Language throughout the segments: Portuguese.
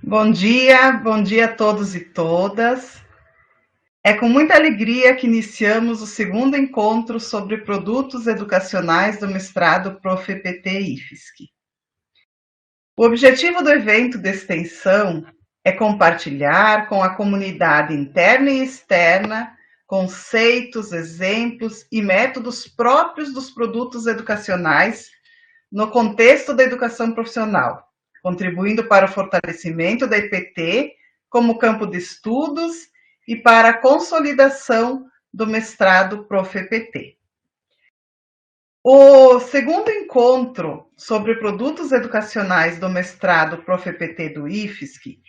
Bom dia a todos e todas. É com muita alegria que iniciamos o segundo encontro sobre produtos educacionais do mestrado Prof. EPT IFSC. O objetivo do evento de extensão é compartilhar com a comunidade interna e externa conceitos, exemplos e métodos próprios dos produtos educacionais no contexto da educação profissional, contribuindo para o fortalecimento da EPT como campo de estudos e para a consolidação do mestrado Prof. EPT. O segundo encontro sobre produtos educacionais do mestrado Prof. EPT do IFSC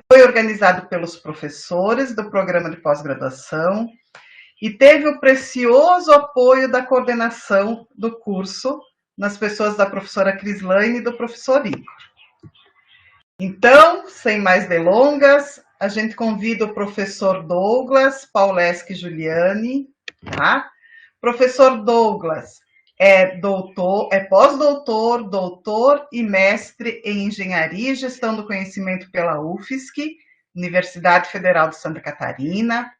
foi organizado pelos professores do programa de pós-graduação e teve o precioso apoio da coordenação do curso, nas pessoas da professora Crislaine e do professor Igor. Então, sem mais delongas, a gente convida o professor Douglas Pauleschi Giuliani, tá? Professor Douglas é pós-doutor, doutor e mestre em Engenharia e Gestão do Conhecimento pela UFSC, Universidade Federal de Santa Catarina,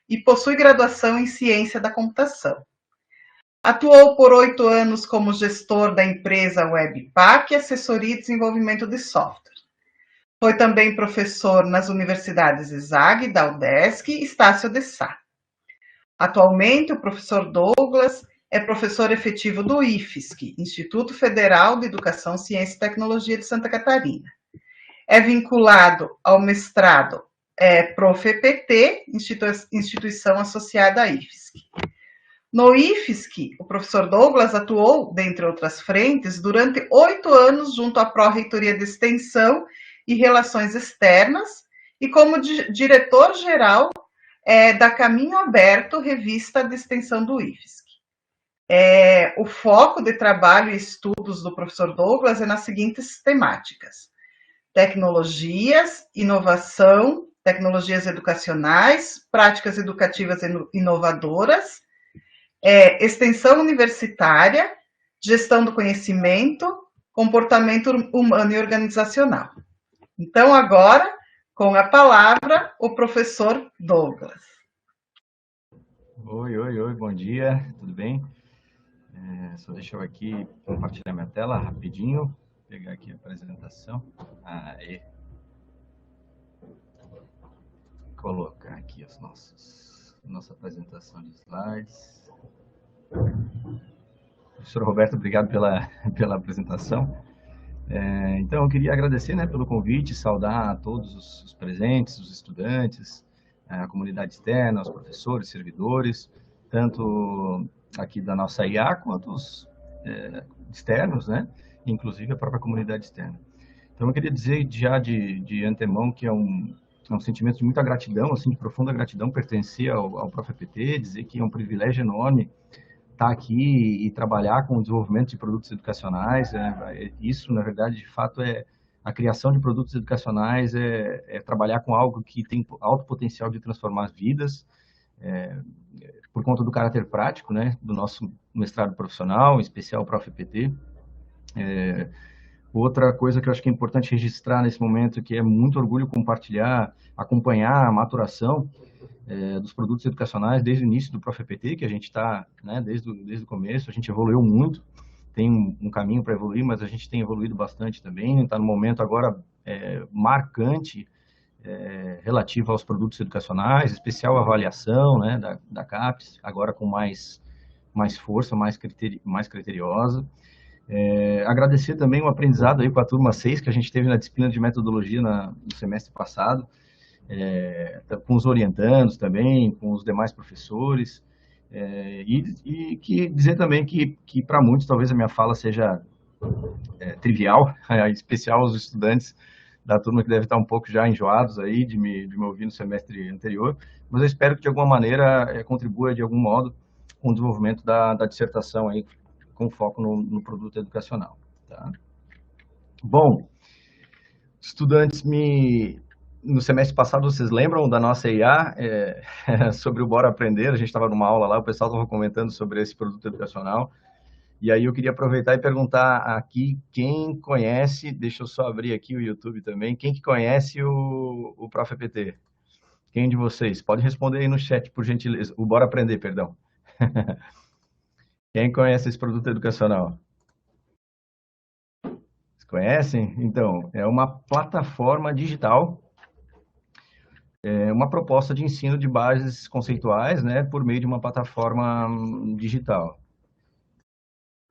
e possui graduação em Ciência da Computação. Atuou por 8 anos como gestor da empresa Webpack, Assessoria e Desenvolvimento de Software. Foi também professor nas universidades ESAG, da UDESC e Estácio de Sá. Atualmente, o professor Douglas é professor efetivo do IFSC, Instituto Federal de Educação, Ciência e Tecnologia de Santa Catarina. É vinculado ao mestrado Prof. EPT, instituição associada à IFSC. No IFSC, o professor Douglas atuou, dentre outras frentes, durante 8 anos junto à Pró-Reitoria de Extensão e Relações Externas e como diretor-geral da Caminho Aberto, revista de extensão do IFSC. O foco de trabalho e estudos do professor Douglas é nas seguintes temáticas: tecnologias, inovação, tecnologias educacionais, práticas educativas inovadoras, extensão universitária, gestão do conhecimento, comportamento humano e organizacional. Então, agora, com a palavra, o professor Douglas. Oi, bom dia, tudo bem? Só deixa eu aqui compartilhar minha tela rapidinho, pegar aqui a apresentação. Aí. Colocar aqui nossa apresentação de slides. Professor Roberto, obrigado pela apresentação. Então, eu queria agradecer, né, pelo convite, saudar a todos os presentes, os estudantes, a comunidade externa, os professores, servidores, tanto aqui da nossa IA, quanto os externos, né, inclusive a própria comunidade externa. Então, eu queria dizer já de antemão que é um sentimento de muita gratidão, assim, de profunda gratidão, pertencer ao Prof. EPT, dizer que é um privilégio enorme estar aqui e trabalhar com o desenvolvimento de produtos educacionais. Isso, na verdade, de fato, a criação de produtos educacionais, é trabalhar com algo que tem alto potencial de transformar vidas, por conta do caráter prático, né, do nosso mestrado profissional, em especial o Prof. EPT. Outra coisa que eu acho que é importante registrar nesse momento, que é muito orgulho compartilhar, acompanhar a maturação dos produtos educacionais desde o início do Prof. EPT, que a gente está, né, desde o começo, a gente evoluiu muito, tem um caminho para evoluir, mas a gente tem evoluído bastante também, está no momento agora marcante relativo aos produtos educacionais, especial a avaliação, né, da CAPES, agora com mais força, mais criteriosa. Agradecer também o aprendizado aí com a turma 6, que a gente teve na disciplina de metodologia no semestre passado, com os orientandos também, com os demais professores, e que dizer também que para muitos talvez a minha fala seja trivial, em especial os estudantes da turma que devem estar um pouco já enjoados aí de me ouvir no semestre anterior, mas eu espero que de alguma maneira contribua de algum modo com o desenvolvimento da dissertação aí, com foco no produto educacional. Tá? Bom, estudantes, no semestre passado, vocês lembram da nossa IA sobre o Bora Aprender? A gente estava numa aula lá, o pessoal estava comentando sobre esse produto educacional. E aí eu queria aproveitar e perguntar aqui quem conhece, deixa eu só abrir aqui o YouTube também, quem que conhece o Prof. EPT? Quem de vocês? Pode responder aí no chat, por gentileza. O Bora Aprender, perdão. Quem conhece esse produto educacional? Vocês conhecem? Então, é uma plataforma digital, é uma proposta de ensino de bases conceituais, né, por meio de uma plataforma digital.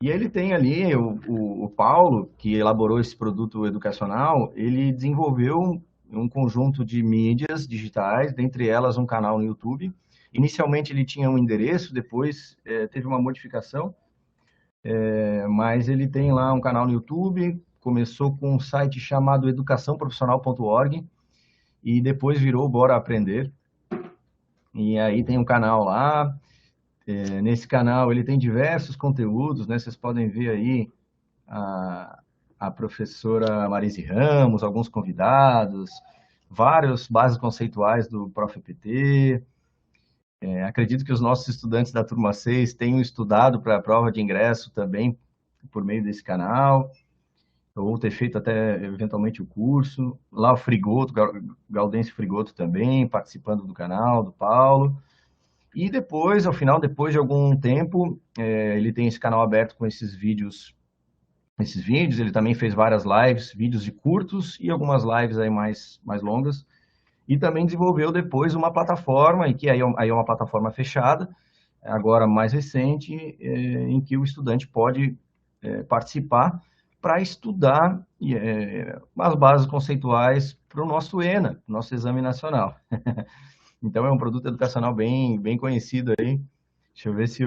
E ele tem ali, o Paulo, que elaborou esse produto educacional, ele desenvolveu um conjunto de mídias digitais, dentre elas um canal no YouTube. Inicialmente ele tinha um endereço, depois teve uma modificação, mas ele tem lá um canal no YouTube, começou com um site chamado educaçãoprofissional.org e depois virou Bora Aprender. E aí tem um canal lá, nesse canal ele tem diversos conteúdos, né? Vocês podem ver aí a professora Marise Ramos, alguns convidados, vários bases conceituais do Prof. EPT. Acredito que os nossos estudantes da turma 6 tenham estudado para a prova de ingresso também por meio desse canal, ou ter feito até eventualmente o curso. Lá o Frigoto, Gaudêncio Frigoto também, participando do canal, do Paulo. E depois, ao final, depois de algum tempo, ele tem esse canal aberto com esses vídeos, ele também fez várias lives, vídeos de curtos e algumas lives aí mais longas, e também desenvolveu depois uma plataforma, e que aí é uma plataforma fechada, agora mais recente, em que o estudante pode participar para estudar as bases conceituais para o nosso ENA, nosso Exame Nacional. Então é um produto educacional bem conhecido aí. Deixa eu ver se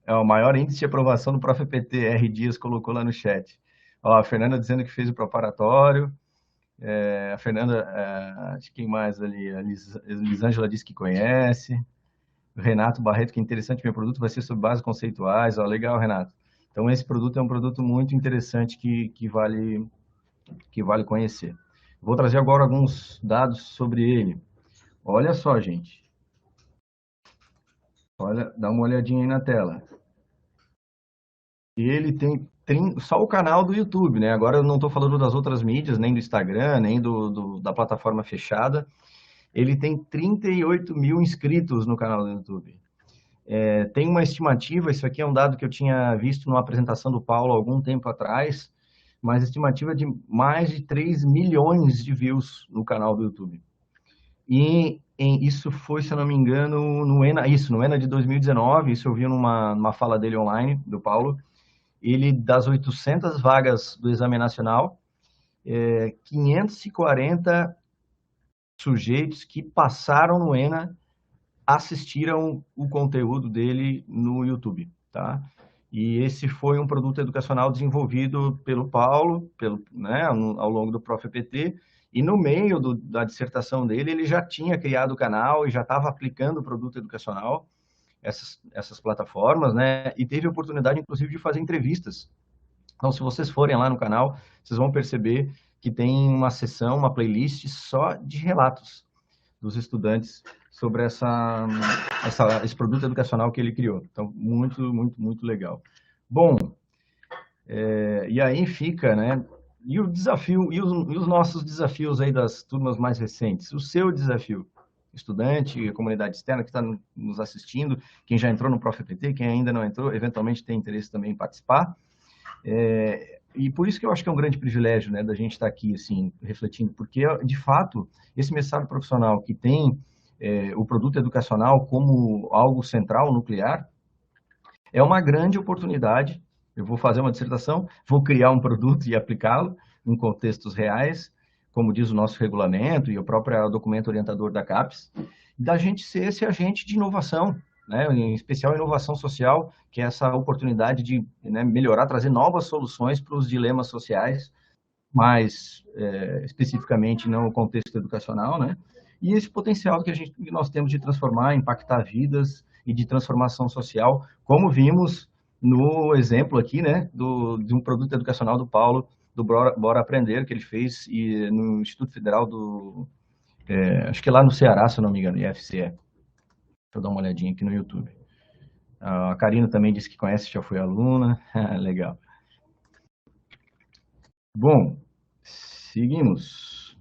é o maior índice de aprovação do Prof. EPT, R. Dias colocou lá no chat. Ó, a Fernanda dizendo que fez o preparatório. A Fernanda, acho que quem mais ali? A Lisângela disse que conhece. O Renato Barreto, que interessante, meu produto vai ser sobre bases conceituais. Ó, legal, Renato. Então esse produto é um produto muito interessante que vale conhecer. Vou trazer agora alguns dados sobre ele. Olha só, gente. Olha, dá uma olhadinha aí na tela. Ele tem só o canal do YouTube, né? Agora eu não estou falando das outras mídias, nem do Instagram, nem da plataforma fechada. Ele tem 38 mil inscritos no canal do YouTube. Tem uma estimativa, isso aqui é um dado que eu tinha visto numa apresentação do Paulo algum tempo atrás, mas estimativa de mais de 3 milhões de views no canal do YouTube. E isso foi, se eu não me engano, no ENA de 2019, isso eu vi numa fala dele online, do Paulo. Ele, das 800 vagas do Exame Nacional, 540 sujeitos que passaram no ENA assistiram o conteúdo dele no YouTube, tá? E esse foi um produto educacional desenvolvido pelo Paulo, né, ao longo do Prof. EPT, e no meio da dissertação dele, ele já tinha criado o canal e já estava aplicando o produto educacional, essas plataformas, né, e teve a oportunidade, inclusive, de fazer entrevistas. Então, se vocês forem lá no canal, vocês vão perceber que tem uma seção, uma playlist só de relatos dos estudantes sobre esse produto educacional que ele criou. Então, muito legal. Bom, e aí fica, né? E o desafio, e os nossos desafios aí das turmas mais recentes? O seu desafio, estudante, comunidade externa que está nos assistindo, quem já entrou no Prof. EPT, quem ainda não entrou, eventualmente tem interesse também em participar. E por isso que eu acho que é um grande privilégio, né, da gente estar aqui, assim, refletindo, porque, de fato, esse mestrado profissional que tem o produto educacional como algo central, nuclear, é uma grande oportunidade. Eu vou fazer uma dissertação, vou criar um produto e aplicá-lo em contextos reais, como diz o nosso regulamento e o próprio documento orientador da CAPES, da gente ser esse agente de inovação, né, em especial inovação social, que é essa oportunidade de, né, melhorar, trazer novas soluções para os dilemas sociais, mais especificamente no contexto educacional, né? E esse potencial que nós temos de transformar, impactar vidas e de transformação social, como vimos no exemplo aqui, né, de um produto educacional do Paulo, do Bora Aprender, que ele fez no Instituto Federal acho que lá no Ceará, se eu não me engano, IFCE. Deixa eu dar uma olhadinha aqui no YouTube. A Karina também disse que conhece, já foi aluna. Legal. Bom, seguimos.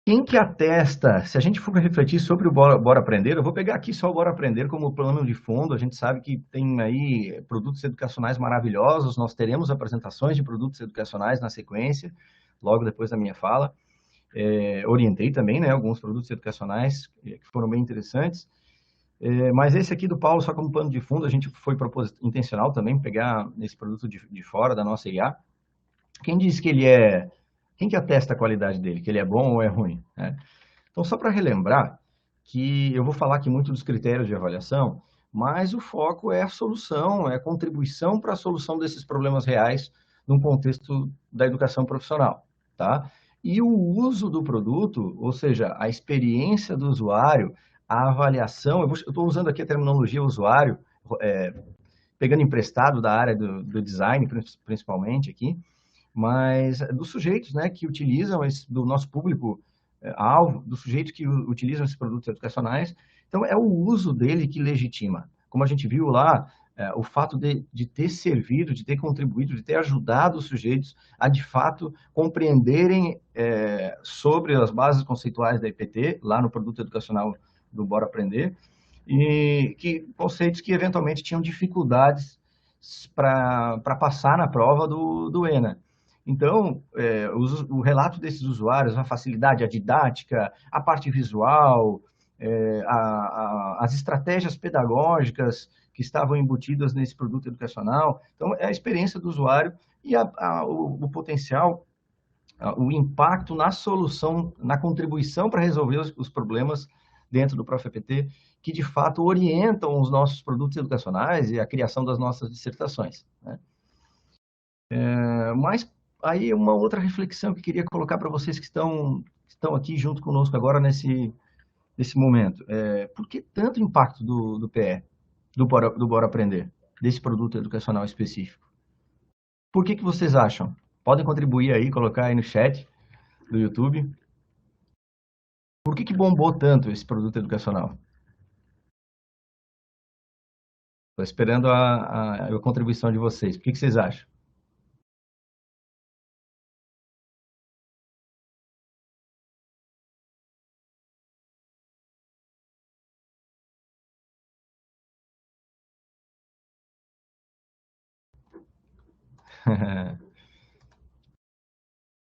Quem que atesta, se a gente for refletir sobre o Bora Aprender, eu vou pegar aqui só o Bora Aprender como plano de fundo, a gente sabe que tem aí produtos educacionais maravilhosos, nós teremos apresentações de produtos educacionais na sequência, logo depois da minha fala. Orientei também, né, alguns produtos educacionais que foram bem interessantes, mas esse aqui do Paulo, só como pano de fundo, a gente foi intencional também pegar esse produto de fora da nossa IA. Quem diz que ele é... Quem que atesta a qualidade dele, que ele é bom ou é ruim, né? Então, só para relembrar que eu vou falar aqui muito dos critérios de avaliação, mas o foco é a solução, é a contribuição para a solução desses problemas reais num contexto da educação profissional, tá? E o uso do produto, ou seja, a experiência do usuário, a avaliação, eu estou usando aqui a terminologia usuário, pegando emprestado da área do design, principalmente aqui, mas dos sujeitos, né, que utilizam do nosso público alvo, dos sujeitos que utilizam esses produtos educacionais. Então, é o uso dele que legitima. Como a gente viu lá, o fato de ter servido, de ter contribuído, de ter ajudado os sujeitos a, de fato, compreenderem sobre as bases conceituais da IPT, lá no produto educacional do Bora Aprender, e conceitos que, eventualmente, tinham dificuldades para passar na prova do ENA. Então, o relato desses usuários, a facilidade, a didática, a parte visual, as estratégias pedagógicas que estavam embutidas nesse produto educacional. Então, é a experiência do usuário e o potencial, o impacto na solução, na contribuição para resolver os problemas dentro do ProfEPT, que de fato orientam os nossos produtos educacionais e a criação das nossas dissertações, né? Mas aí uma outra reflexão que eu queria colocar para vocês que estão aqui junto conosco agora nesse momento. Por que tanto impacto do PE, do Bora Aprender, desse produto educacional específico? Por que vocês acham? Podem contribuir aí, colocar aí no chat do YouTube. Por que bombou tanto esse produto educacional? Estou esperando a contribuição de vocês. Por que vocês acham?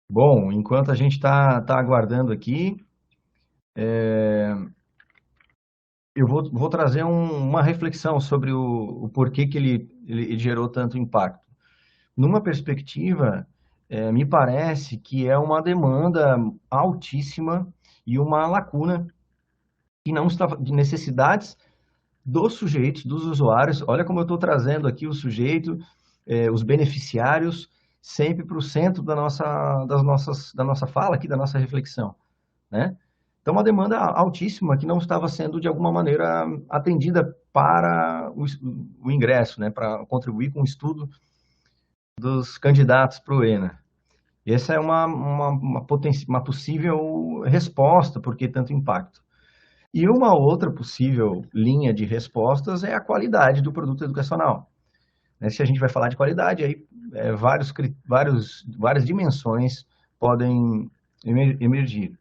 Bom, enquanto a gente está aguardando aqui, eu vou trazer uma reflexão sobre o porquê que ele gerou tanto impacto. Numa perspectiva, me parece que é uma demanda altíssima e uma lacuna que não está de necessidades dos sujeitos, dos usuários. Olha como eu estou trazendo aqui o sujeito, os beneficiários, sempre para o centro da nossa fala aqui, da nossa reflexão, né? Então, uma demanda altíssima que não estava sendo, de alguma maneira, atendida para o ingresso, né? Para contribuir com o estudo dos candidatos para o ENA. Essa é uma possível resposta, por que tanto impacto? E uma outra possível linha de respostas é a qualidade do produto educacional. Se a gente vai falar de qualidade, aí várias dimensões podem emergir.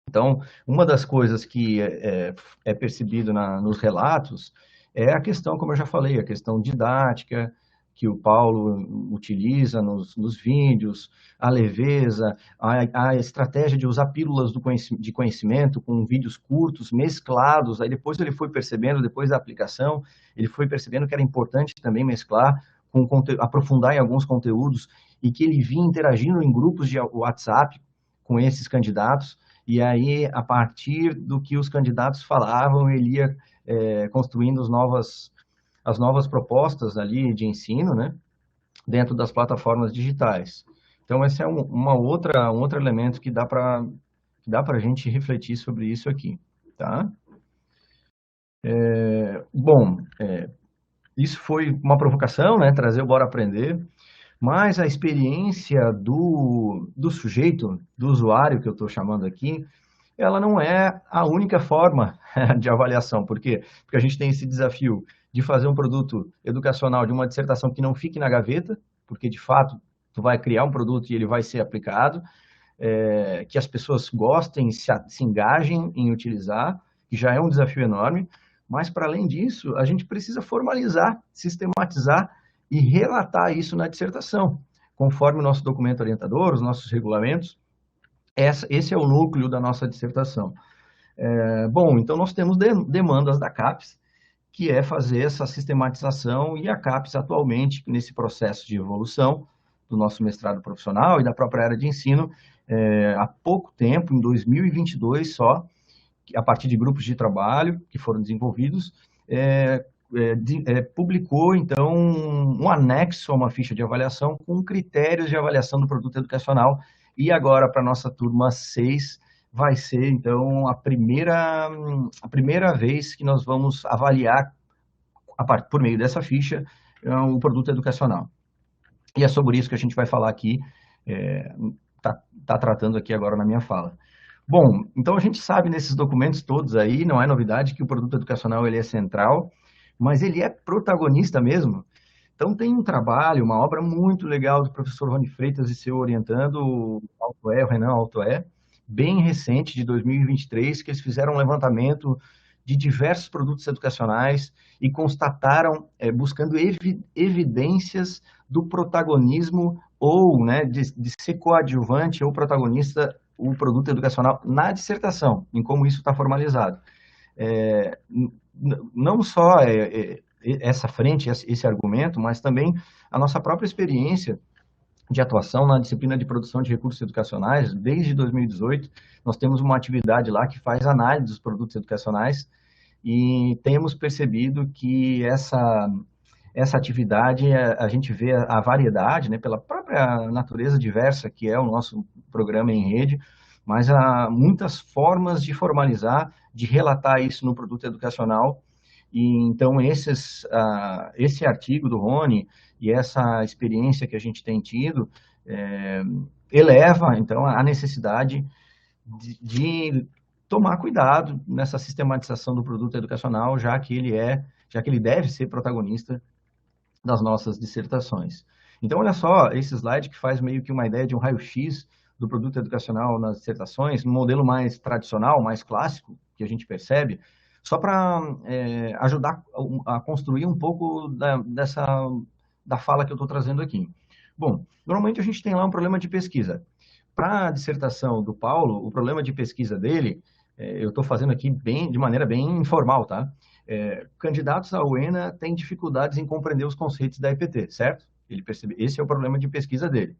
Então, uma das coisas que é percebido nos relatos é a questão, como eu já falei, a questão didática, que o Paulo utiliza nos vídeos, a leveza, a estratégia de usar pílulas de conhecimento com vídeos curtos, mesclados. Aí depois ele foi percebendo, depois da aplicação, ele foi percebendo que era importante também mesclar, aprofundar em alguns conteúdos, e que ele vinha interagindo em grupos de WhatsApp com esses candidatos. E aí, a partir do que os candidatos falavam, ele ia construindo as novas propostas ali de ensino, né, dentro das plataformas digitais. Então, esse é um outro elemento que dá para a gente refletir sobre isso aqui, tá? Bom, isso foi uma provocação, né, trazer o Bora Aprender, mas a experiência do sujeito, do usuário, que eu estou chamando aqui, ela não é a única forma de avaliação. Por quê? Porque a gente tem esse desafio de fazer um produto educacional de uma dissertação que não fique na gaveta, porque, de fato, tu vai criar um produto e ele vai ser aplicado, que as pessoas gostem, se engajem em utilizar, que já é um desafio enorme, mas, para além disso, a gente precisa formalizar, sistematizar e relatar isso na dissertação, conforme o nosso documento orientador, os nossos regulamentos. Esse é o núcleo da nossa dissertação. Bom, então nós temos demandas da CAPES, que é fazer essa sistematização, e a CAPES atualmente, nesse processo de evolução do nosso mestrado profissional e da própria área de ensino, há pouco tempo, em 2022 só, a partir de grupos de trabalho que foram desenvolvidos, publicou, então, um anexo a uma ficha de avaliação com critérios de avaliação do produto educacional, e agora, para a nossa turma 6, vai ser, então, a primeira vez que nós vamos avaliar, por meio dessa ficha, o produto educacional. E é sobre isso que a gente vai falar aqui, tá tratando aqui agora na minha fala. Bom, então a gente sabe nesses documentos todos aí, não é novidade que o produto educacional ele é central, mas ele é protagonista mesmo. Então tem um trabalho, uma obra muito legal do professor Rony Freitas e seu orientando, o Renan Altoé, bem recente, de 2023, que eles fizeram um levantamento de diversos produtos educacionais e constataram, buscando evidências do protagonismo ou, né, de ser coadjuvante ou protagonista o produto educacional na dissertação, em como isso está formalizado. Não só essa frente, esse argumento, mas também a nossa própria experiência de atuação na disciplina de produção de recursos educacionais. Desde 2018, nós temos uma atividade lá que faz análise dos produtos educacionais, e temos percebido que essa atividade, a gente vê a variedade, né, pela própria natureza diversa que é o nosso programa em rede, mas há muitas formas de formalizar, de relatar isso no produto educacional. E então esse artigo do Rony e essa experiência que a gente tem tido eleva então a necessidade de tomar cuidado nessa sistematização do produto educacional, já que ele deve ser protagonista das nossas dissertações. Então, olha só, esse slide que faz meio que uma ideia de um raio-x do produto educacional nas dissertações, um modelo mais tradicional, mais clássico, que a gente percebe, só para ajudar a construir um pouco da fala que eu estou trazendo aqui. Bom, normalmente a gente tem lá um problema de pesquisa. Para a dissertação do Paulo, o problema de pesquisa dele, eu estou fazendo aqui de maneira bem informal, tá? Candidatos à UENA têm dificuldades em compreender os conceitos da EPT, certo? Esse é o problema de pesquisa dele.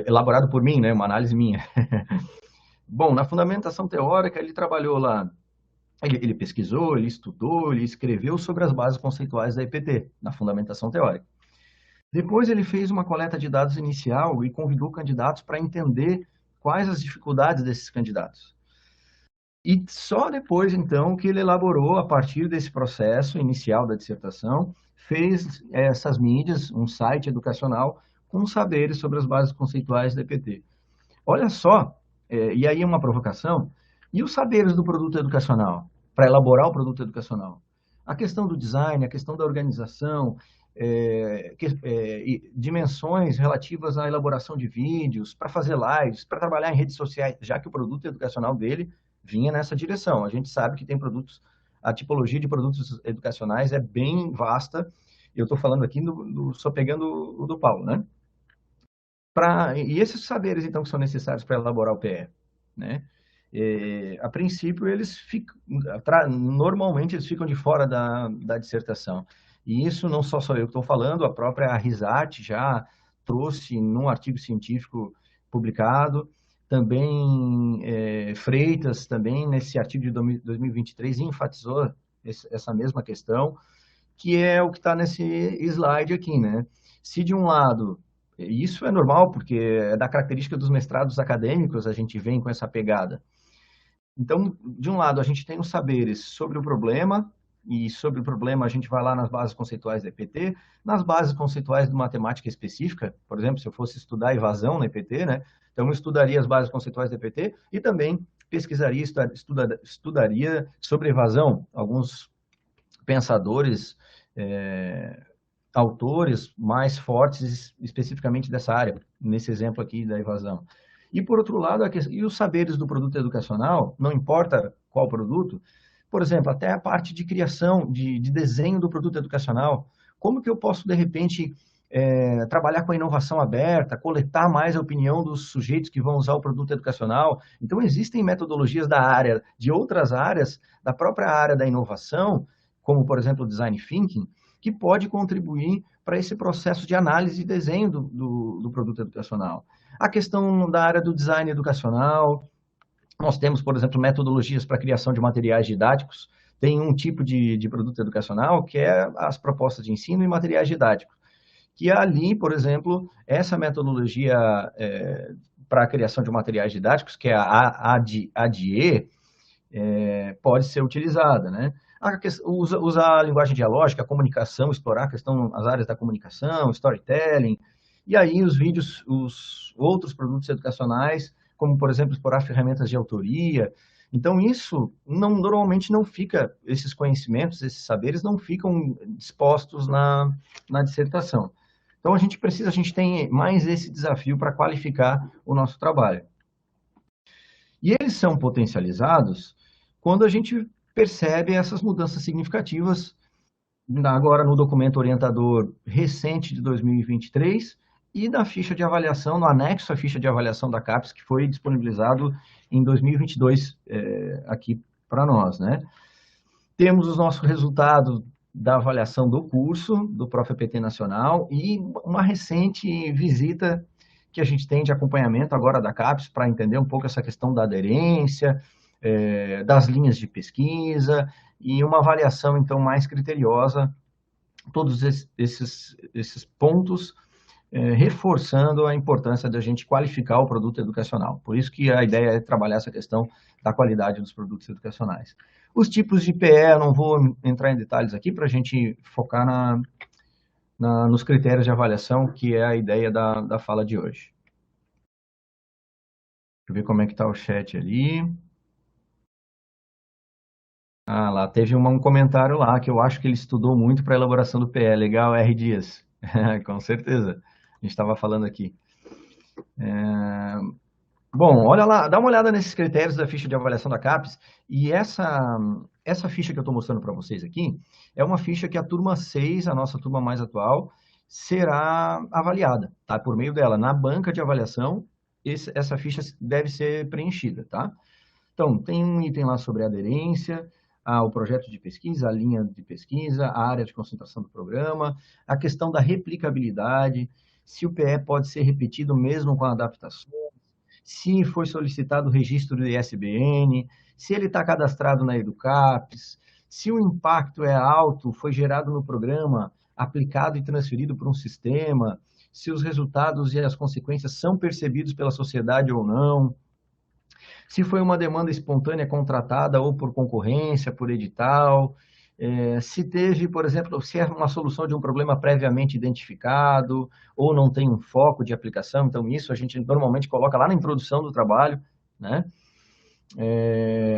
Elaborado por mim, né? Uma análise minha. Bom, na fundamentação teórica, ele trabalhou lá, ele pesquisou, ele estudou, ele escreveu sobre as bases conceituais da EPT, na fundamentação teórica. Depois ele fez uma coleta de dados inicial e convidou candidatos para entender quais as dificuldades desses candidatos. E só depois, então, que ele elaborou, a partir desse processo inicial da dissertação, fez essas mídias, um site educacional, com saberes sobre as bases conceituais da EPT. Olha só, e aí uma provocação, e os saberes do produto educacional, para elaborar o produto educacional? A questão do design, a questão da organização, dimensões relativas à elaboração de vídeos, para fazer lives, para trabalhar em redes sociais, já que o produto educacional dele vinha nessa direção. A gente sabe que tem produtos, a tipologia de produtos educacionais é bem vasta. Eu estou falando aqui, só pegando o do Paulo, né? E esses saberes, então, que são necessários para elaborar o PE, né? A princípio, normalmente eles ficam de fora da dissertação. E isso não só sou eu que estou falando, a própria Risate já trouxe num artigo científico publicado, também Freitas, também nesse artigo de 2023, enfatizou essa mesma questão, que é o que está nesse slide aqui, né? Se de um lado, isso é normal, porque é da característica dos mestrados acadêmicos, a gente vem com essa pegada. Então, de um lado, a gente tem os saberes sobre o problema, e sobre o problema a gente vai lá nas bases conceituais da EPT, nas bases conceituais de matemática específica, por exemplo, se eu fosse estudar evasão na EPT, né? Então eu estudaria as bases conceituais da EPT e também pesquisaria, estudaria sobre evasão, alguns pensadores, autores mais fortes especificamente dessa área, nesse exemplo aqui da evasão. E, por outro lado, e os saberes do produto educacional, não importa qual produto, por exemplo, até a parte de criação, de desenho do produto educacional, como que eu posso, de repente, trabalhar com a inovação aberta, coletar mais a opinião dos sujeitos que vão usar o produto educacional. Então, existem metodologias da área, de outras áreas, da própria área da inovação, como, por exemplo, o design thinking, que pode contribuir para esse processo de análise e desenho do produto educacional. A questão da área do design educacional, nós temos, por exemplo, metodologias para a criação de materiais didáticos. Tem um tipo de produto educacional que é as propostas de ensino e materiais didáticos, que ali, por exemplo, essa metodologia para a criação de materiais didáticos, que é a ADIE, pode ser utilizada, né? Usar a linguagem dialógica, a comunicação, explorar as áreas da comunicação, storytelling, e aí os vídeos, os outros produtos educacionais, como, por exemplo, explorar ferramentas de autoria. Então, isso normalmente não fica, esses conhecimentos, esses saberes não ficam dispostos na dissertação. Então, a gente tem mais esse desafio para qualificar o nosso trabalho. E eles são potencializados quando a gente percebe essas mudanças significativas agora no documento orientador recente de 2023 e na ficha de avaliação, no anexo à ficha de avaliação da CAPES, que foi disponibilizado em 2022 aqui para nós, né? Temos os nossos resultados da avaliação do curso do ProfEPT Nacional e uma recente visita que a gente tem de acompanhamento agora da CAPES para entender um pouco essa questão da aderência, das linhas de pesquisa e uma avaliação, então, mais criteriosa, todos esses pontos, reforçando a importância da gente qualificar o produto educacional. Por isso que a ideia é trabalhar essa questão da qualidade dos produtos educacionais. Os tipos de PE, eu não vou entrar em detalhes aqui para a gente focar nos critérios de avaliação, que é a ideia da fala de hoje. Deixa eu ver como é que está o chat ali. Ah, lá teve um comentário lá que eu acho que ele estudou muito para a elaboração do PE. Legal, R. Dias. Com certeza. A gente estava falando aqui. Bom, olha lá, dá uma olhada nesses critérios da ficha de avaliação da CAPES. E essa ficha que eu estou mostrando para vocês aqui é uma ficha que a turma 6, a nossa turma mais atual, será avaliada, tá? Por meio dela. Na banca de avaliação, essa ficha deve ser preenchida, tá? Então, tem um item lá sobre aderência, o projeto de pesquisa, a linha de pesquisa, a área de concentração do programa, a questão da replicabilidade, se o PE pode ser repetido mesmo com adaptações, se foi solicitado o registro do ISBN, se ele está cadastrado na EduCaPES, se o impacto é alto, foi gerado no programa, aplicado e transferido para um sistema, se os resultados e as consequências são percebidos pela sociedade ou não, se foi uma demanda espontânea contratada ou por concorrência, por edital, se teve, por exemplo, se é uma solução de um problema previamente identificado ou não tem um foco de aplicação, então isso a gente normalmente coloca lá na introdução do trabalho, né?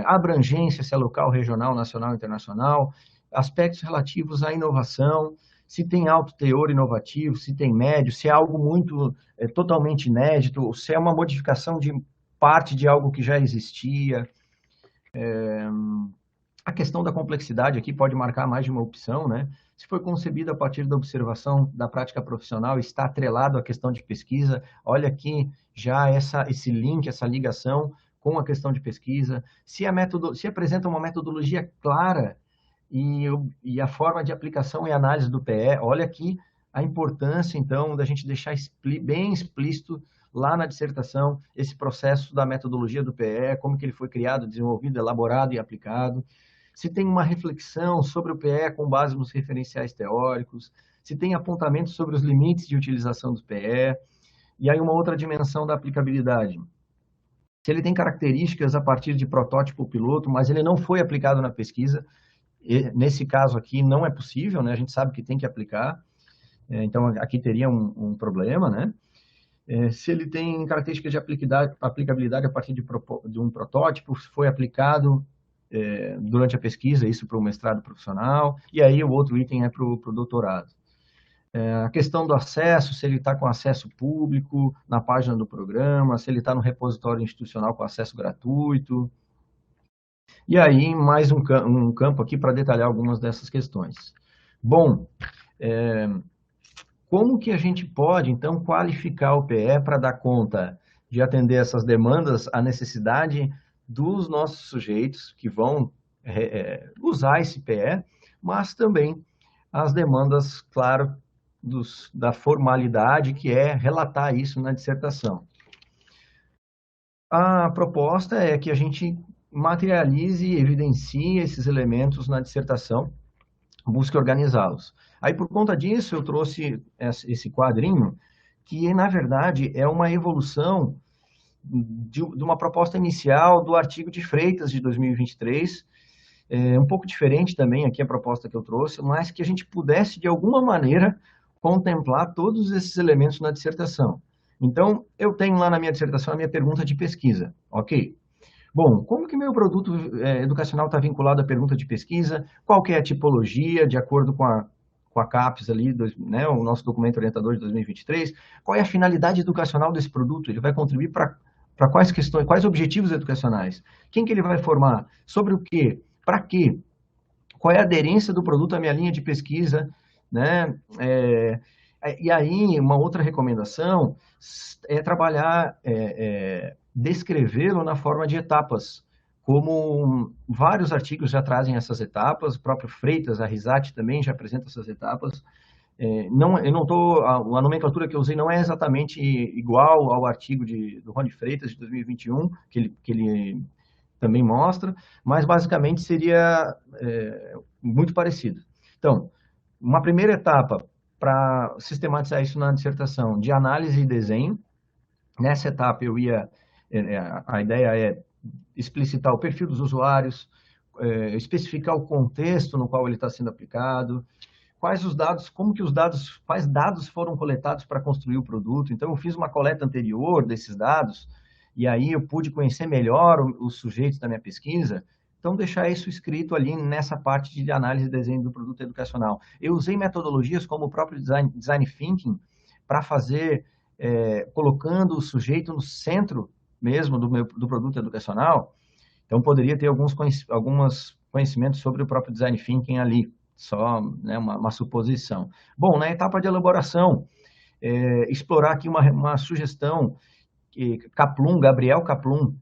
A abrangência, se é local, regional, nacional, internacional, aspectos relativos à inovação, se tem alto teor inovativo, se tem médio, se é algo muito totalmente inédito, se é uma modificação de parte de algo que já existia. A questão da complexidade aqui pode marcar mais de uma opção, né? Se foi concebido a partir da observação da prática profissional, está atrelado à questão de pesquisa, olha aqui já esse link, essa ligação com a questão de pesquisa. Se apresenta uma metodologia clara e a forma de aplicação e análise do PE, olha aqui a importância, então, da gente deixar bem explícito lá na dissertação esse processo da metodologia do PE, como que ele foi criado, desenvolvido, elaborado e aplicado. Se tem uma reflexão sobre o PE com base nos referenciais teóricos, se tem apontamentos sobre os limites de utilização do PE, e aí uma outra dimensão da aplicabilidade. Se ele tem características a partir de protótipo piloto, mas ele não foi aplicado na pesquisa, Nesse caso aqui não é possível, né? A gente sabe que tem que aplicar, então aqui teria um problema, né? Se ele tem características de aplicabilidade a partir de um protótipo, foi aplicado durante a pesquisa, isso para o mestrado profissional, e aí o outro item é para o doutorado. A questão do acesso, se ele está com acesso público na página do programa, se ele está no repositório institucional com acesso gratuito. E aí, mais um campo aqui para detalhar algumas dessas questões. Bom, como que a gente pode, então, qualificar o PE para dar conta de atender essas demandas, a necessidade dos nossos sujeitos que vão usar esse PE, mas também as demandas, claro, da formalidade, que é relatar isso na dissertação. A proposta é que a gente materialize e evidencie esses elementos na dissertação, busque organizá-los. Aí, por conta disso, eu trouxe esse quadrinho, que, na verdade, é uma evolução de uma proposta inicial do artigo de Freitas, de 2023, um pouco diferente também aqui a proposta que eu trouxe, mas que a gente pudesse, de alguma maneira, contemplar todos esses elementos na dissertação. Então, eu tenho lá na minha dissertação a minha pergunta de pesquisa, ok? Bom, como que meu produto educacional está vinculado à pergunta de pesquisa? Qual que é a tipologia, de acordo com a CAPES ali, né, o nosso documento orientador de 2023? Qual é a finalidade educacional desse produto? Ele vai contribuir para quais questões, quais objetivos educacionais? Quem que ele vai formar? Sobre o quê? Para quê? Qual é a aderência do produto à minha linha de pesquisa? Né? E aí, uma outra recomendação é trabalhar, descrevê-lo na forma de etapas, como vários artigos já trazem essas etapas, o próprio Freitas, a Risati também já apresenta essas etapas. A nomenclatura que eu usei não é exatamente igual ao artigo do Rony Freitas, de 2021, que ele também mostra, mas basicamente seria muito parecido. Então, uma primeira etapa para sistematizar isso na dissertação de análise e desenho. Nessa etapa a ideia é explicitar o perfil dos usuários, especificar o contexto no qual ele está sendo aplicado, quais dados foram coletados para construir o produto. Então, eu fiz uma coleta anterior desses dados, e aí eu pude conhecer melhor os sujeitos da minha pesquisa. Então, deixar isso escrito ali nessa parte de análise e desenho do produto educacional. Eu usei metodologias como o próprio Design Thinking para fazer, colocando o sujeito no centro mesmo do produto educacional. Então, poderia ter alguns conhecimentos sobre o próprio Design Thinking ali, só, né, uma suposição. Bom, na etapa de elaboração, explorar aqui uma sugestão que Gabriel Kaplum,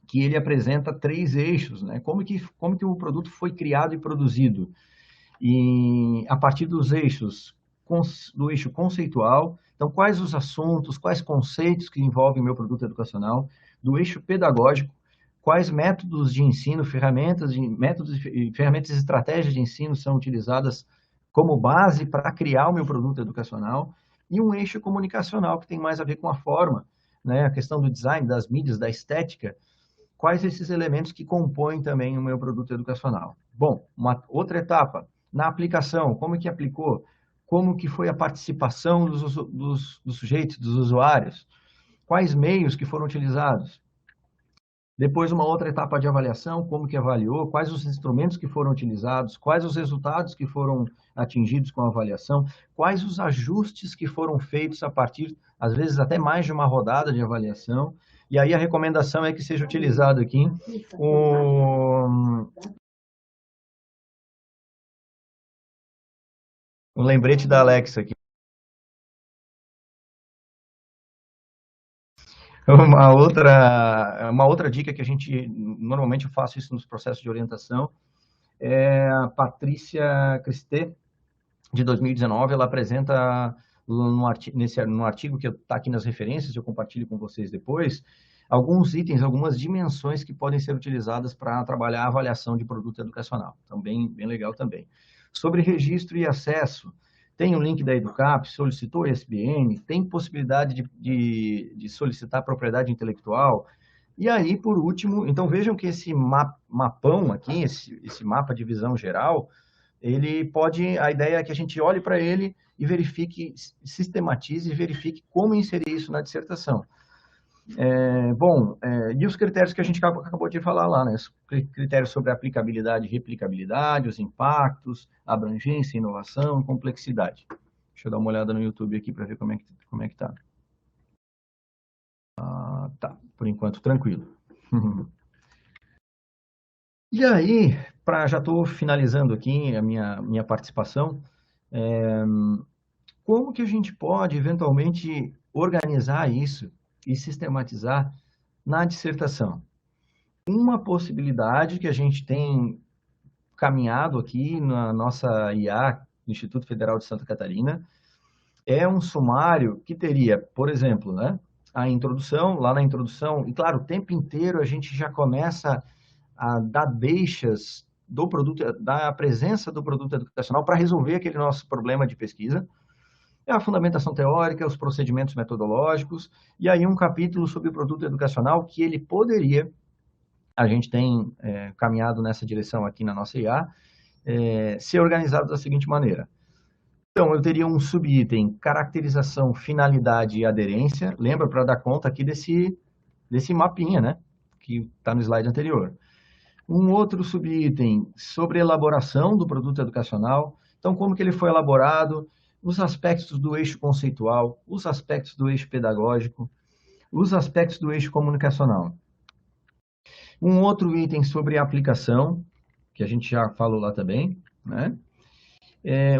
que ele apresenta 3 eixos, né? Como que o produto foi criado e produzido. E a partir dos eixos, do eixo conceitual, então quais os assuntos, quais conceitos que envolvem o meu produto educacional, do eixo pedagógico, quais métodos de ensino, ferramentas e estratégias de ensino são utilizadas como base para criar o meu produto educacional, e um eixo comunicacional, que tem mais a ver com a forma, né? A questão do design, das mídias, da estética, quais esses elementos que compõem também o meu produto educacional. Bom, uma outra etapa, na aplicação, como que aplicou? Como que foi a participação dos sujeitos, dos usuários? Quais meios que foram utilizados? Depois, uma outra etapa de avaliação, como que avaliou, quais os instrumentos que foram utilizados, quais os resultados que foram atingidos com a avaliação, quais os ajustes que foram feitos a partir, às vezes, até mais de uma rodada de avaliação. E aí a recomendação é que seja utilizado aqui um lembrete da Alexa aqui. Uma outra dica que normalmente eu faço isso nos processos de orientação, é a Patrícia Cristé, de 2019, ela apresenta no artigo que está aqui nas referências, eu compartilho com vocês depois, alguns itens, algumas dimensões que podem ser utilizadas para trabalhar a avaliação de produto educacional. Então, bem legal também. Sobre registro e acesso, tem o link da Educap, solicitou ISBN, tem possibilidade de solicitar propriedade intelectual, E aí, por último, então vejam que esse mapão aqui, esse mapa de visão geral, ele pode, a ideia é que a gente olhe para ele e verifique, sistematize e verifique como inserir isso na dissertação. E os critérios que a gente acabou de falar lá, né? Os critérios sobre aplicabilidade e replicabilidade, os impactos, abrangência, inovação, complexidade. Deixa eu dar uma olhada no YouTube aqui para ver como é que tá. Tá, por enquanto tranquilo. E aí, já estou finalizando aqui a minha participação, como que a gente pode, eventualmente, organizar isso e sistematizar na dissertação? Uma possibilidade que a gente tem caminhado aqui na nossa IA, Instituto Federal de Santa Catarina, é um sumário que teria, por exemplo, né, a introdução, lá na introdução, e claro, o tempo inteiro a gente já começa a dar deixas do produto, da presença do produto educacional para resolver aquele nosso problema de pesquisa. É a fundamentação teórica, os procedimentos metodológicos, e aí um capítulo sobre o produto educacional que ele poderia, a gente tem caminhado nessa direção aqui na nossa IA, ser organizado da seguinte maneira. Então, eu teria um subitem, caracterização, finalidade e aderência. Lembra, para dar conta aqui desse mapinha, né? Que está no slide anterior. Um outro subitem sobre elaboração do produto educacional. Então, como que ele foi elaborado, os aspectos do eixo conceitual, os aspectos do eixo pedagógico, os aspectos do eixo comunicacional. Um outro item sobre aplicação, que a gente já falou lá também, né?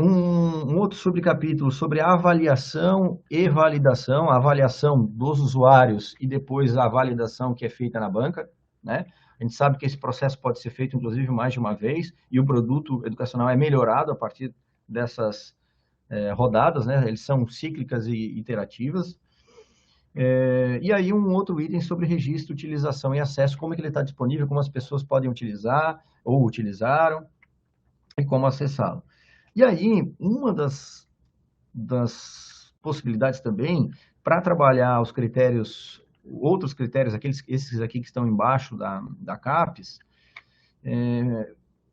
Um outro subcapítulo sobre avaliação e validação, a avaliação dos usuários e depois a validação que é feita na banca, né? A gente sabe que esse processo pode ser feito, inclusive, mais de uma vez, e o produto educacional é melhorado a partir dessas rodadas, né? Eles são cíclicas e iterativas. E aí um outro item sobre registro, utilização e acesso, como é que ele está disponível, como as pessoas podem utilizar ou utilizaram e como acessá-lo. E aí, uma das possibilidades também, para trabalhar os critérios, outros critérios, esses aqui que estão embaixo da CAPES,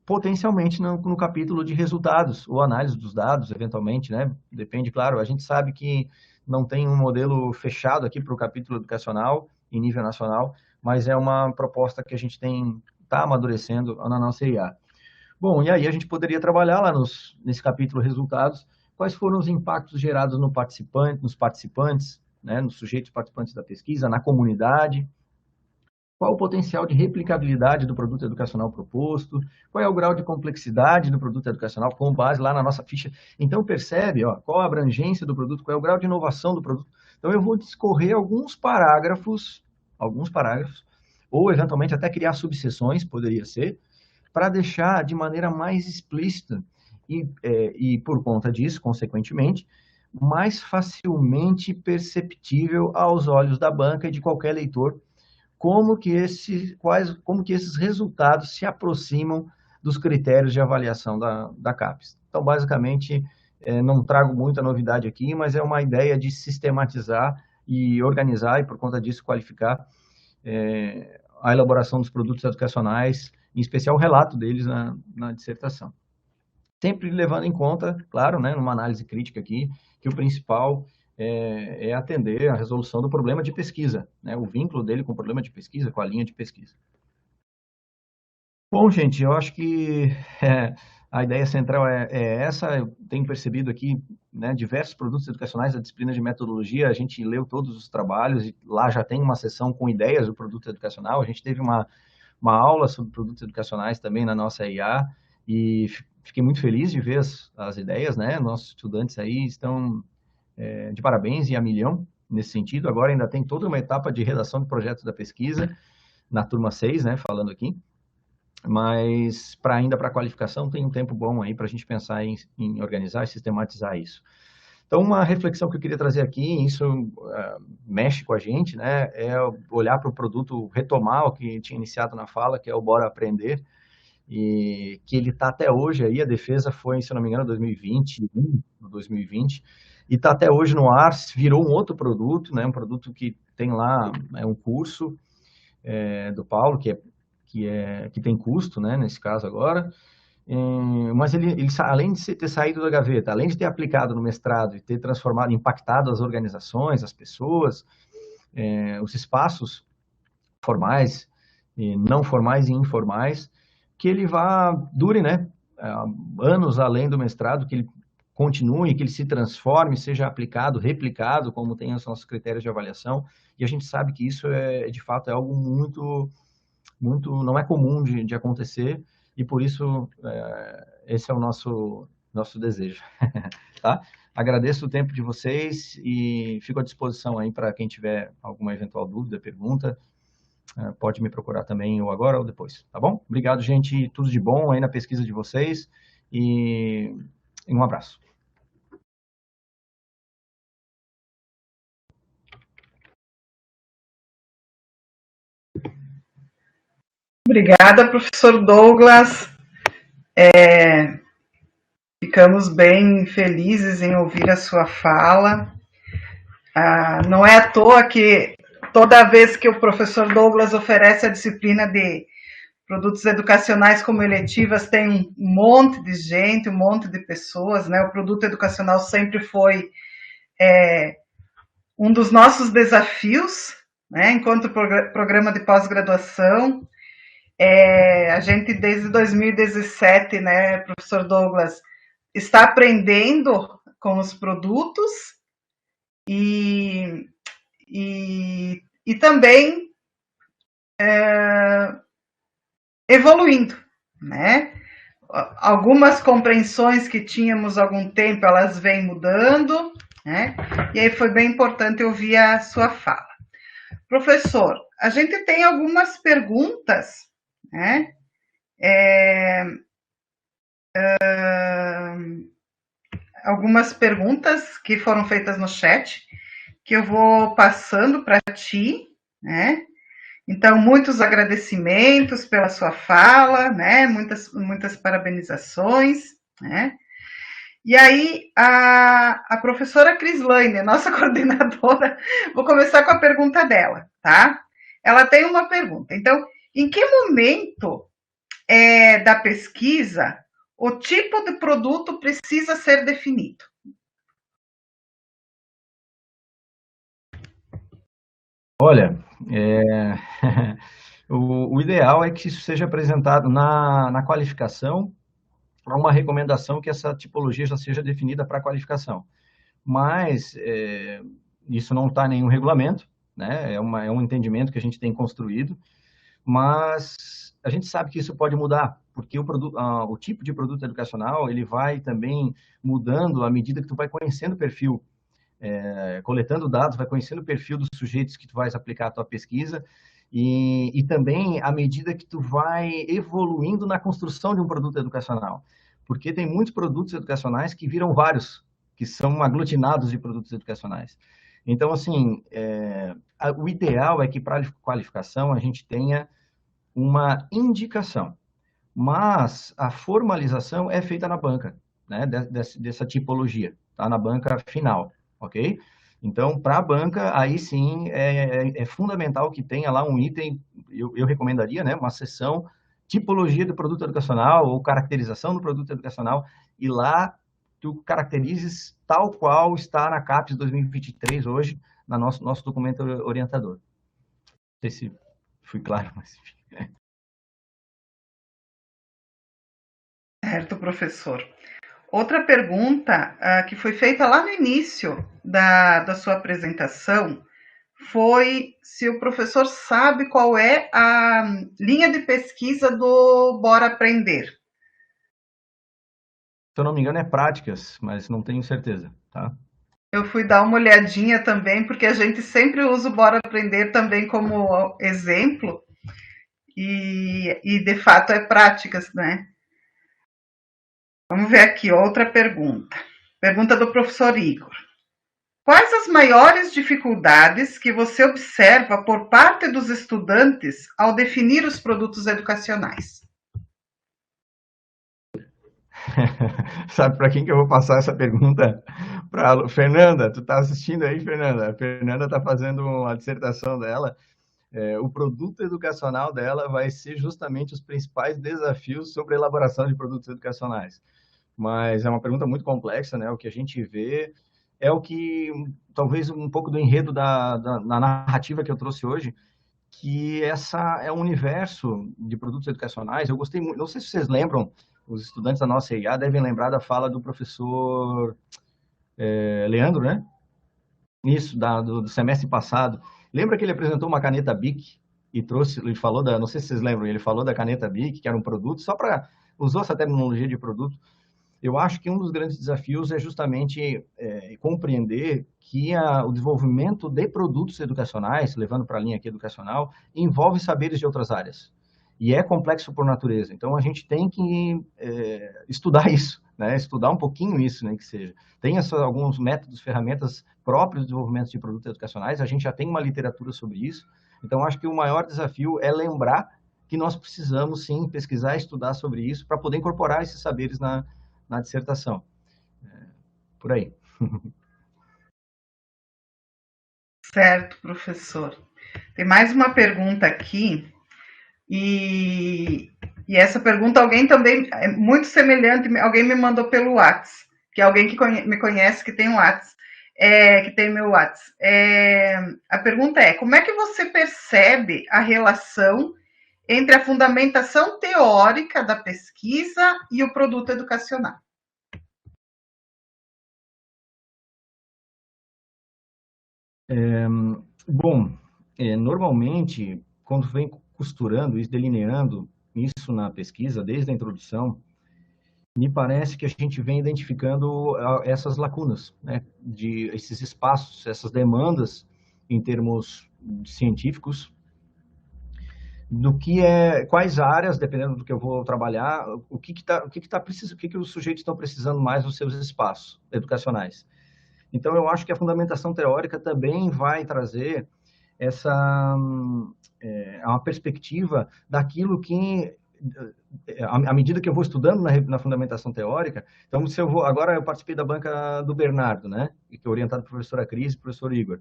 potencialmente no capítulo de resultados, ou análise dos dados, eventualmente, né? Depende, claro, a gente sabe que não tem um modelo fechado aqui para o capítulo educacional, em nível nacional, mas é uma proposta que a gente está amadurecendo na nossa IA. Bom, e aí a gente poderia trabalhar lá nesse capítulo resultados, quais foram os impactos gerados nos participantes, né, nos sujeitos participantes da pesquisa, na comunidade, qual o potencial de replicabilidade do produto educacional proposto, qual é o grau de complexidade do produto educacional, com base lá na nossa ficha. Então, percebe, qual a abrangência do produto, qual é o grau de inovação do produto. Então, eu vou discorrer alguns parágrafos, ou eventualmente até criar subseções, poderia ser, para deixar de maneira mais explícita e, por conta disso, consequentemente, mais facilmente perceptível aos olhos da banca e de qualquer leitor, como que esses resultados se aproximam dos critérios de avaliação da CAPES. Então, basicamente, não trago muita novidade aqui, mas é uma ideia de sistematizar e organizar, e por conta disso qualificar a elaboração dos produtos educacionais, em especial o relato deles na dissertação. Sempre levando em conta, claro, né, numa análise crítica aqui, que o principal é atender a resolução do problema de pesquisa, né, o vínculo dele com o problema de pesquisa, com a linha de pesquisa. Bom, gente, eu acho que a ideia central é essa. Eu tenho percebido aqui, né, diversos produtos educacionais da disciplina de metodologia. A gente leu todos os trabalhos e lá já tem uma seção com ideias do produto educacional. A gente teve uma aula sobre produtos educacionais também na nossa IA e fiquei muito feliz de ver as ideias, né? Nossos estudantes aí estão de parabéns e a milhão nesse sentido. Agora ainda tem toda uma etapa de redação de projetos da pesquisa na turma 6, né? Falando aqui. Mas ainda para qualificação tem um tempo bom aí para a gente pensar em organizar e sistematizar isso. Então, uma reflexão que eu queria trazer aqui, isso mexe com a gente, né, é olhar para o produto, retomar o que tinha iniciado na fala, que é o Bora Aprender, e que ele está até hoje aí, a defesa foi, se não me engano, 2020, e está até hoje no ar, virou um outro produto, né, um produto que tem lá um curso, do Paulo, que tem custo, né, nesse caso agora, mas ele além de ter saído da gaveta, além de ter aplicado no mestrado e ter transformado, impactado as organizações, as pessoas, os espaços formais, não formais e informais, que ele dure, né, anos além do mestrado, que ele continue, que ele se transforme, seja aplicado, replicado, como tem os nossos critérios de avaliação, e a gente sabe que isso de fato, é algo muito, não é comum de acontecer, e por isso, esse é o nosso desejo, tá? Agradeço o tempo de vocês e fico à disposição aí para quem tiver alguma eventual dúvida, pergunta, pode me procurar também, ou agora ou depois, tá bom? Obrigado, gente, tudo de bom aí na pesquisa de vocês, e um abraço. Obrigada, professor Douglas. Ficamos bem felizes em ouvir a sua fala. Não é à toa que toda vez que o professor Douglas oferece a disciplina de produtos educacionais como eletivas, tem um monte de gente, um monte de pessoas, né? O produto educacional sempre foi um dos nossos desafios, né? Enquanto programa de pós-graduação. A gente, desde 2017, né, professor Douglas, está aprendendo com os produtos e também evoluindo, né? Algumas compreensões que tínhamos há algum tempo, elas vêm mudando, né? E aí foi bem importante ouvir a sua fala. Professor, a gente tem algumas perguntas, né? Algumas perguntas que foram feitas no chat, que eu vou passando para ti, né? Então, muitos agradecimentos pela sua fala, né? Muitas parabenizações, né? E aí, a professora Crislaine, nossa coordenadora, vou começar com a pergunta dela, tá? Ela tem uma pergunta. Então, em que momento da pesquisa o tipo de produto precisa ser definido? Olha, o ideal é que isso seja apresentado na qualificação, uma recomendação que essa tipologia já seja definida para a qualificação. Mas isso não está em nenhum regulamento, né? É um entendimento que a gente tem construído, mas a gente sabe que isso pode mudar, porque o tipo de produto educacional, ele vai também mudando à medida que tu vai conhecendo o perfil, coletando dados, vai conhecendo o perfil dos sujeitos que tu vais aplicar a tua pesquisa, e também à medida que tu vai evoluindo na construção de um produto educacional. Porque tem muitos produtos educacionais que viram vários, que são aglutinados de produtos educacionais. Então, assim, o ideal é que para a qualificação a gente tenha uma indicação, mas a formalização é feita na banca, né, dessa tipologia, tá? Na banca final, ok? Então, para a banca, aí sim, é fundamental que tenha lá um item, eu recomendaria, né, uma seção tipologia do produto educacional ou caracterização do produto educacional, e lá tu caracterizes tal qual está na CAPES 2023 hoje, no nosso documento orientador. Não sei se fui claro, mas enfim. Certo, professor. Outra pergunta que foi feita lá no início da sua apresentação foi se o professor sabe qual é a linha de pesquisa do Bora Aprender. Se eu não me engano, é práticas, mas não tenho certeza, tá? Eu fui dar uma olhadinha também, porque a gente sempre usa o Bora Aprender também como exemplo, e de fato é práticas, né? Vamos ver aqui outra pergunta. Pergunta do professor Igor. Quais as maiores dificuldades que você observa por parte dos estudantes ao definir os produtos educacionais? Sabe para quem que eu vou passar essa pergunta? Para Fernanda. Tu está assistindo aí, Fernanda? A Fernanda está fazendo a dissertação dela o produto educacional dela vai ser justamente os principais desafios sobre a elaboração de produtos educacionais. Mas é uma pergunta muito complexa, né? O que a gente vê é o que, talvez um pouco do enredo da narrativa que eu trouxe hoje, que essa é um universo de produtos educacionais. Eu gostei muito, não sei se vocês lembram, os estudantes da nossa IA devem lembrar da fala do professor Leandro, né? Isso, do semestre passado. Lembra que ele apresentou uma caneta Bic e trouxe, ele falou não sei se vocês lembram, ele falou da caneta Bic, que era um produto, usou essa terminologia de produto. Eu acho que um dos grandes desafios é justamente compreender que o desenvolvimento de produtos educacionais, levando para a linha aqui educacional, envolve saberes de outras áreas. E é complexo por natureza. Então, a gente tem que estudar isso, né? Estudar um pouquinho isso, né, que seja. Tem alguns métodos, ferramentas próprios de desenvolvimento de produtos educacionais, a gente já tem uma literatura sobre isso. Então, acho que o maior desafio é lembrar que nós precisamos, sim, pesquisar e estudar sobre isso para poder incorporar esses saberes na dissertação. Por aí. Certo, professor. Tem mais uma pergunta aqui, e essa pergunta alguém também é muito semelhante, alguém me mandou pelo WhatsApp, que é alguém que me conhece, que tem um WhatsApp, que tem meu WhatsApp. A pergunta é: como é que você percebe a relação entre a fundamentação teórica da pesquisa e o produto educacional? Bom, normalmente, quando vem costurando isso, delineando isso na pesquisa, desde a introdução, me parece que a gente vem identificando essas lacunas, né, esses espaços, essas demandas em termos científicos, quais áreas, dependendo do que eu vou trabalhar, o que os sujeitos estão precisando mais nos seus espaços educacionais. Então, eu acho que a fundamentação teórica também vai trazer uma perspectiva daquilo que, à medida que eu vou estudando na fundamentação teórica, então, agora eu participei da banca do Bernardo, né, que é orientado pela professora Cris e o professor Igor,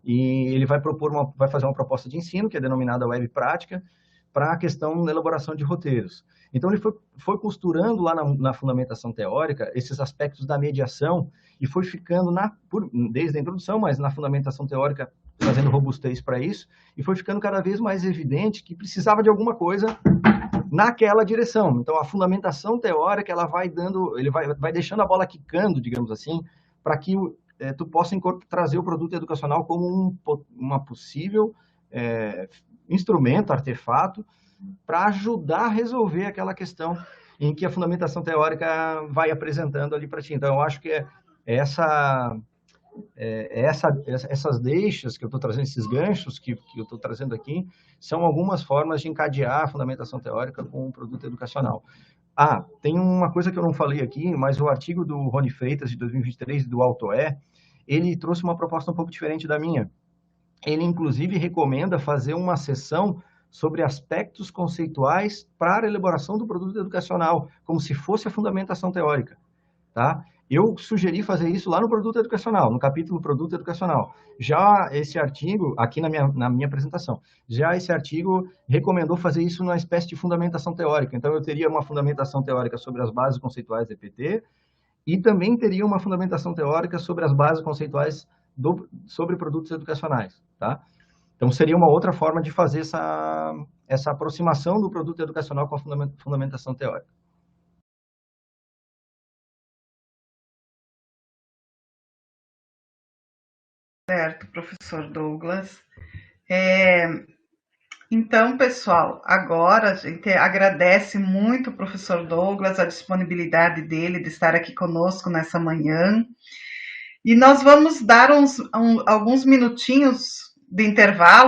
e ele vai fazer uma proposta de ensino, que é denominada Web Prática, para a questão da elaboração de roteiros. Então, ele foi costurando lá na fundamentação teórica esses aspectos da mediação e foi ficando, desde a introdução, mas na fundamentação teórica, trazendo robustez para isso, e foi ficando cada vez mais evidente que precisava de alguma coisa naquela direção. Então, a fundamentação teórica, ela ele vai deixando a bola quicando, digamos assim, para que tu possa trazer o produto educacional como uma possível instrumento, artefato, para ajudar a resolver aquela questão em que a fundamentação teórica vai apresentando ali para ti. Então, eu acho que essas deixas que eu estou trazendo, esses ganchos que eu estou trazendo aqui, são algumas formas de encadear a fundamentação teórica com o produto educacional. Tem uma coisa que eu não falei aqui, mas o artigo do Rony Freitas, de 2023, do AutoE, ele trouxe uma proposta um pouco diferente da minha. Ele, inclusive, recomenda fazer uma sessão sobre aspectos conceituais para a elaboração do produto educacional, como se fosse a fundamentação teórica, tá? Eu sugeri fazer isso lá no produto educacional, no capítulo produto educacional. Já esse artigo, aqui na minha apresentação, já esse artigo recomendou fazer isso numa espécie de fundamentação teórica. Então, eu teria uma fundamentação teórica sobre as bases conceituais do EPT e também teria uma fundamentação teórica sobre as bases conceituais sobre produtos educacionais, tá? Então, seria uma outra forma de fazer essa aproximação do produto educacional com a fundamentação teórica. Certo, professor Douglas. Então, pessoal, agora a gente agradece muito o professor Douglas, a disponibilidade dele de estar aqui conosco nessa manhã. E nós vamos dar alguns minutinhos de intervalo